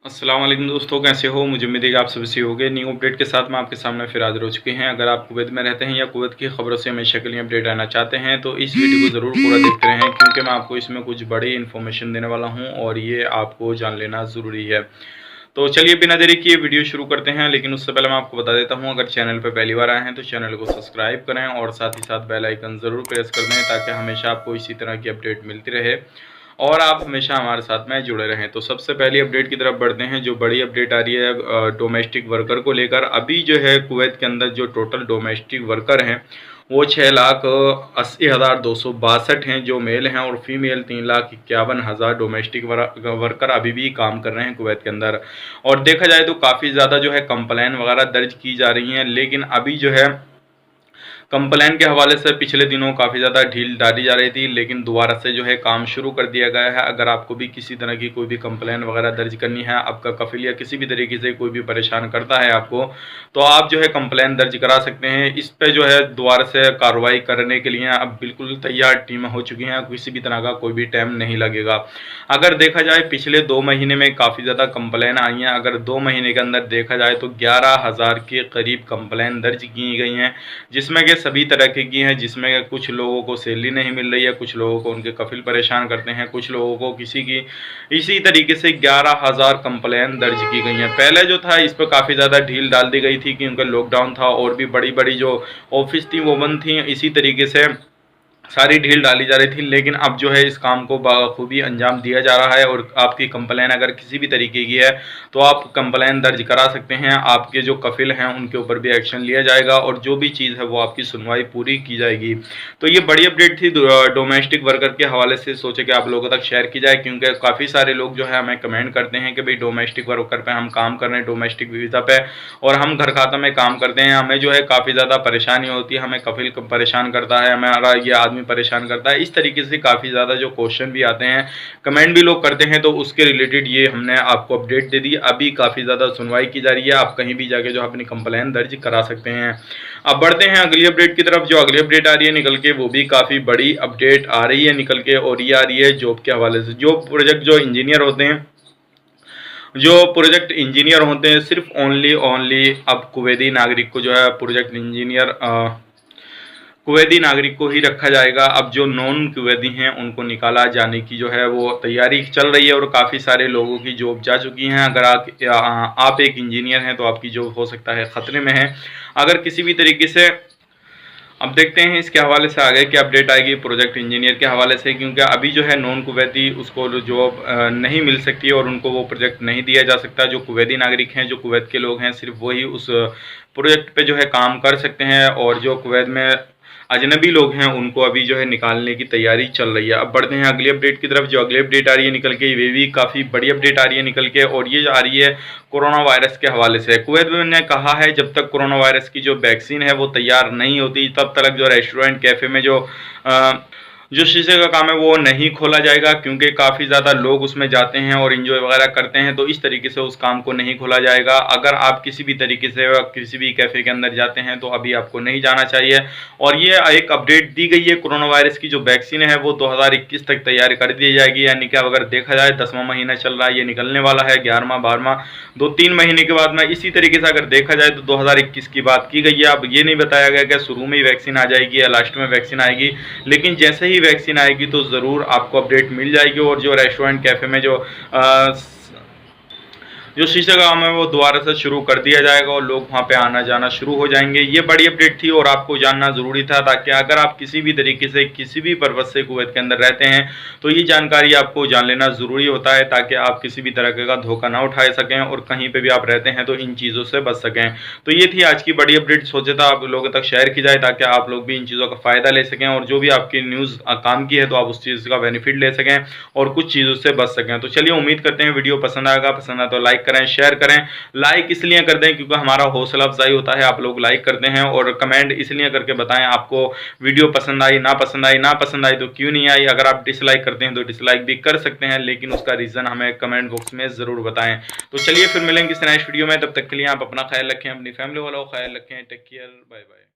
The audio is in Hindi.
अस्सलाम वालेकुम दोस्तों, कैसे हो? मुझे उम्मीद है कि आप सभी सही होंगे। न्यू अपडेट के साथ मैं आपके सामने फिर हाजिर हो चुके हैं। अगर आप कुवैत में रहते हैं या कुवैत की खबरों से हमेशा के लिए अपडेट आना चाहते हैं तो इस वीडियो को ज़रूर पूरा देखते रहें, क्योंकि मैं आपको इसमें कुछ बड़ी इन्फॉर्मेशन देने वाला हूं और ये आपको जान लेना ज़रूरी है। तो चलिए बिना देरी किए वीडियो शुरू करते हैं, लेकिन उससे पहले मैं आपको बता देता हूँ, अगर चैनल पर पहली बार आए हैं तो चैनल को सब्सक्राइब करें और साथ ही साथ बेल आइकन ज़रूर प्रेस कर दें, ताकि हमेशा आपको इसी तरह की अपडेट मिलती रहे और आप हमेशा हमारे साथ में जुड़े रहें। तो सबसे पहली अपडेट की तरफ बढ़ते हैं। जो बड़ी अपडेट आ रही है डोमेस्टिक वर्कर को लेकर। अभी जो है कुवैत के अंदर जो टोटल डोमेस्टिक वर्कर हैं वो 6,80,262 हैं जो मेल हैं, और फीमेल 3,51,000 डोमेस्टिक वर्कर अभी भी काम कर रहे हैं कुवैत के अंदर। और देखा जाए तो काफ़ी ज़्यादा जो है कंप्लेन वगैरह दर्ज की जा रही हैं, लेकिन अभी जो है कंप्लेन के हवाले से पिछले दिनों काफ़ी ज़्यादा ढील डाली जा रही थी, लेकिन दोबारा से जो है काम शुरू कर दिया गया है। अगर आपको भी किसी तरह की कोई भी कंप्लेन वगैरह दर्ज करनी है, आपका कफिल या किसी भी तरीके से कोई भी परेशान करता है आपको, तो आप जो है कंप्लेन दर्ज करा सकते हैं। इस पे जो है दोबारा से कार्रवाई करने के लिए अब बिल्कुल तैयार टीम हो चुकी हैं, किसी भी तरह का कोई भी टाइम नहीं लगेगा। अगर देखा जाए पिछले 2 महीने में काफ़ी ज़्यादा कंप्लेन आई हैं। अगर 2 महीने के अंदर देखा जाए तो 11,000 के करीब कंप्लेन दर्ज की गई हैं, जिसमें कि सभी तरह की हैं। जिसमें कुछ लोगों को सैलरी नहीं मिल रही है, कुछ लोगों को उनके कफिल परेशान करते हैं, कुछ लोगों को किसी की इसी तरीके से 11,000 कंप्लेन दर्ज की गई हैं। पहले जो था इस पर काफ़ी ज़्यादा ढील डाल दी गई थी, क्योंकि लॉकडाउन था और भी बड़ी बड़ी जो ऑफिस थी वो बंद थी। इसी तरीके से सारी ढील डाली जा रही थी, लेकिन अब जो है इस काम को बखूबी अंजाम दिया जा रहा है। और आपकी कंप्लेन अगर किसी भी तरीके की है तो आप कंप्लेन दर्ज करा सकते हैं। आपके जो कफिल हैं उनके ऊपर भी एक्शन लिया जाएगा और जो भी चीज़ है वो आपकी सुनवाई पूरी की जाएगी। तो ये बड़ी अपडेट थी डोमेस्टिक वर्कर के हवाले से, सोचे कि आप लोगों तक शेयर की जाए, क्योंकि काफ़ी सारे लोग जो है हमें कमेंट करते हैं कि भाई डोमेस्टिक वर्कर पे हम काम कर रहे हैं, डोमेस्टिक वीज़ा पे, और हम घर खाता में काम करते हैं, हमें जो है काफ़ी ज़्यादा परेशानी होती है, हमें कफिल परेशान करता है, हमारा ये आदमी परेशान करता है। इस तरीके से काफ़ी ज़्यादा जो क्वेश्चन भी आते हैं, कमेंट भी लोग करते हैं, तो उसके रिलेटेड ये हमने आपको अपडेट दे दी। अभी काफ़ी ज़्यादा सुनवाई की जा रही है, आप कहीं भी जाके जो अपनी कंप्लेन दर्ज करा सकते हैं। अब बढ़ते हैं अगली अपडेट की तरफ। जो अगली अपडेट आ रही है निकल के, वो भी काफ़ी बड़ी अपडेट आ रही है निकल के, और ये आ रही है जॉब के हवाले से। जो प्रोजेक्ट जो इंजीनियर होते हैं, जो प्रोजेक्ट इंजीनियर होते हैं, सिर्फ ओनली अब कुवैती नागरिक को जो है प्रोजेक्ट इंजीनियर कुवैती नागरिक को ही रखा जाएगा। अब जो नॉन कुवैती हैं उनको निकाला जाने की जो है वो तैयारी चल रही है, और काफ़ी सारे लोगों की जॉब जा चुकी हैं। अगर आप एक इंजीनियर हैं तो आपकी जॉब हो सकता है ख़तरे में है। अगर किसी भी तरीके से, अब देखते हैं इसके हवाले से आगे क्या अपडेट आएगी प्रोजेक्ट इंजीनियर के हवाले से, क्योंकि अभी जो है नॉन कुवैती उसको जॉब नहीं मिल सकती और उनको वो प्रोजेक्ट नहीं दिया जा सकता। जो कुवैती नागरिक हैं, जो कुवैत के लोग हैं, सिर्फ वही उस प्रोजेक्ट पे जो है काम कर सकते हैं, और जो कुवैत में अजनबी लोग हैं उनको अभी जो है निकालने की तैयारी चल रही है। अब बढ़ते हैं अगली अपडेट की तरफ। जो अगली अपडेट आ रही है निकल के, ये भी काफ़ी बड़ी अपडेट आ रही है निकल के, और ये आ रही है कोरोना वायरस के हवाले से। कुवैत में ने कहा है जब तक कोरोना वायरस की जो वैक्सीन है वो तैयार नहीं होती, तब तक जो रेस्टोरेंट कैफ़े में जो शीशे का काम है वो नहीं खोला जाएगा, क्योंकि काफ़ी ज़्यादा लोग उसमें जाते हैं और इंजॉय वगैरह करते हैं, तो इस तरीके से उस काम को नहीं खोला जाएगा। अगर आप किसी भी तरीके से किसी भी कैफ़े के अंदर जाते हैं तो अभी आपको नहीं जाना चाहिए। और ये एक अपडेट दी गई है, कोरोना वायरस की जो वैक्सीन है वो 2021 तक तैयार कर दी जाएगी। यानी कि अगर देखा जाए 10वां महीना चल रहा है, ये निकलने वाला है, 11वां 12वां 2-3 महीने के बाद में। इसी तरीके से अगर देखा जाए तो 2021 की बात की गई है। अब ये नहीं बताया गया कि शुरू में ही वैक्सीन आ जाएगी या लास्ट में वैक्सीन आएगी, लेकिन जैसे ही वैक्सीन आएगी तो ज़रूर आपको अपडेट मिल जाएगी। और जो रेस्टोरेंट कैफ़े में जो शीशे का काम है वो दोबारा से शुरू कर दिया जाएगा और लोग वहाँ पे आना जाना शुरू हो जाएंगे। ये बड़ी अपडेट थी और आपको जानना ज़रूरी था, ताकि अगर आप किसी भी तरीके से किसी भी पर्पज़ से कुवैत के अंदर रहते हैं तो ये जानकारी आपको जान लेना ज़रूरी होता है, ताकि आप किसी भी तरह का धोखा ना उठा सकें और कहीं पर भी आप रहते हैं तो इन चीज़ों से बच सकें। तो ये थी आज की बड़ी अपडेट, सोचा था आप लोगों तक शेयर की जाए, ताकि आप लोग भी इन चीज़ों का फ़ायदा ले सकें, और जो भी आपकी न्यूज़ काम की है तो आप उस चीज़ का बेनिफिट ले सकें और कुछ चीज़ों से बच सकें। तो चलिए, उम्मीद करते हैं वीडियो पसंद आएगा। पसंद आए तो लाइक करें, शेयर करें। लाइक इसलिए कर दें क्योंकि हमारा हौसला अफजाई होता है, आप लोग लाइक करते हैं, और कमेंट इसलिए करके बताएं आपको वीडियो पसंद आई, ना पसंद आई, ना पसंद आई तो क्यों नहीं आई। अगर आप डिसलाइक करते हैं तो डिसलाइक भी कर सकते हैं, लेकिन उसका रीज़न हमें कमेंट बॉक्स में ज़रूर बताएं। तो चलिए फिर मिलेंगे किसी नेक्स्ट वीडियो में, तब तक के लिए आप अपना ख्याल रखें, अपनी फैमिली वालों का ख्याल रखें। Take care, bye bye.